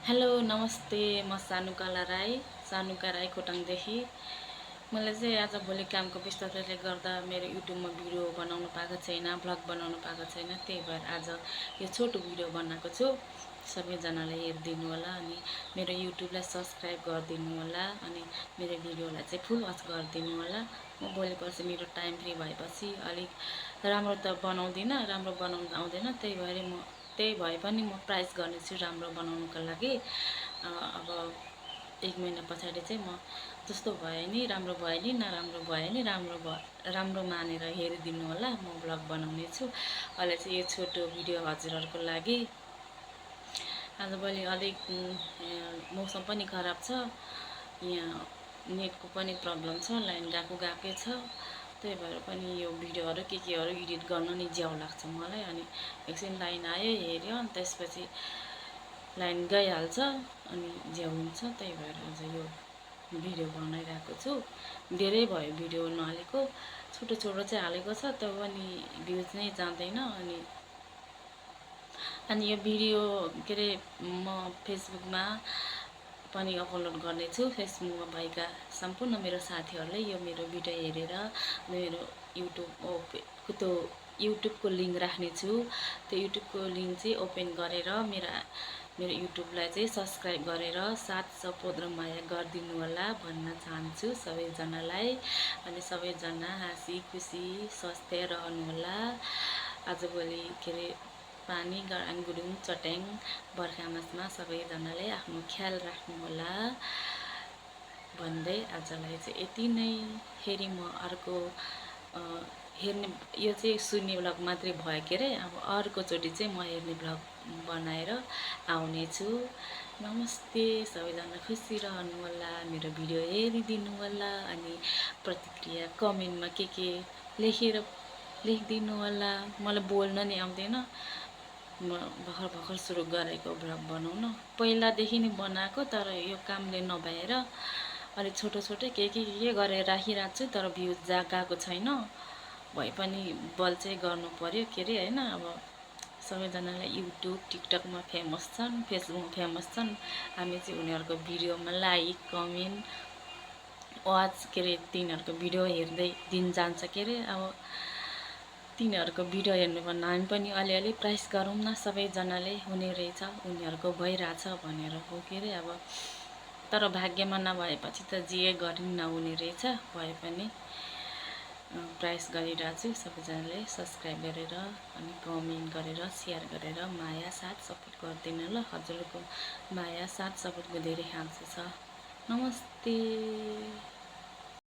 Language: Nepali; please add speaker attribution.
Speaker 1: हेलो नमस्ते, म सानुकला राई, सानुका राई खोटाङदेखि। मैले चाहिँ आजभोलि कामको व्यस्तताले गर्दा मेरो युट्युबमा भिडियो बनाउनु पाएको छैन, भ्लग बनाउनु पाएको छैन। त्यही भएर आज यो छोटो भिडियो बनाएको छु। सबैजनाले हेरिदिनु होला अनि मेरो युट्युबलाई सब्सक्राइब गरिदिनु होला अनि मेरो भिडियोलाई चाहिँ फुल वाच गरिदिनु होला। म भोलिपर्सि मेरो टाइम फ्री भएपछि अलिक राम्रो त बनाउँदिनँ, राम्रो बनाउनु आउँदैन, त्यही भए पनि म प्रयास गर्नेछु राम्रो बनाउनुको लागि। अब 1 महिना पछाडि चाहिँ म जस्तो भए नि राम्रो भए नि नराम्रो भए नि राम्रो मानेर हेरिदिनु होला। म भ्लग बनाउने छु। अहिले चाहिँ यो छोटो भिडियो हजुरहरूको लागि। आजभोलि अलिक मौसम पनि खराब छ, यहाँ नेटको पनि प्रब्लम छ, लाइन गएकै छ। त्यही भएर पनि यो भिडियोहरू केहरू एडिट गर्न नि ज्याउ लाग्छ मलाई। अनि एकछिन लाइन आयो, हेऱ्यो, अनि त्यसपछि लाइन गइहाल्छ अनि ज्याउ हुन्छ। त्यही भएर आज यो भिडियो बनाइरहेको छु। धेरै भयो भिडियो नहालेको, छोटो छोटो चाहिँ हालेको छ, त्यो पनि भ्युज नै जाँदैन। अनि यो भिडियो के अरे म फेसबुकमा पनि अपलोड गर्नेछु। फेसबुकमा भएका सम्पूर्ण मेरो साथीहरूले यो मेरो भिडियो हेरेर मेरो युट्युबको लिङ्क राख्नेछु। त्यो युट्युबको लिङ्क चाहिँ ओपन गरेर मेरो युट्युबलाई चाहिँ सब्सक्राइब गरेर साथ सपोर्ट र माया गरिदिनु होला भन्न चाहन्छु सबैजनालाई। अनि सबैजना हाँसी खुसी स्वस्थ रहनुहोला। आजभोलि के अरे पानी गराङ गुरुङ चट्याङ बर्खा मासमा सबैजनाले आफ्नो ख्याल राख्नुहोला भन्दै आजलाई चाहिँ यति नै। फेरि म अर्को हेर्ने, यो चाहिँ सुन्ने भ्लग मात्रै भयो के अरे, अब अर्कोचोटि चाहिँ म हेर्ने भ्लग बनाएर आउनेछु। नमस्ते, सबैजना खुसी रहनु होला, मेरो भिडियो हेरिदिनु होला अनि प्रतिक्रिया कमेन्टमा के लेखिदिनु होला। मलाई बोल्न नि आउँदैन, म भर्खर सुरु गरेको भ्लग बनाउन, पहिलादेखि नै बनाएको, तर यो कामले नभएर अलिक छोटो के गरेर राखिरहेको छु, तर भ्युज गएको छैन। भए पनि बल चाहिँ गर्नु पर्यो के अरे होइन। अब सबैजनालाई युट्युब टिकटकमा फेमस छन्, फेसबुकमा फेमस छन्, हामी चाहिँ उनीहरूको भिडियोमा लाइक कमेन्ट वाच के अरे तिनीहरूको भिडियो हेर्दै दिन जान्छ के अरे। अब तिनीहरूको भिडियो हेर्नुभन्दा हामी पनि अलिअलि प्रयास गरौँ न, सबैजनाले हुने रहेछ, उनीहरूको भइरहेछ भनेर हो के अरे। अब तर भाग्यमा नभएपछि त जे गरि नहुने रहेछ। भए पनि प्रयास गरिरहेको छु। सबैजनाले सब्सक्राइब गरेर अनि कमेन्ट गरेर सेयर गरेर माया साथ सपोर्ट गरिदिनु ल। हजुरको माया साथ सपोर्टको धेरै खाँचो छ। नमस्ते।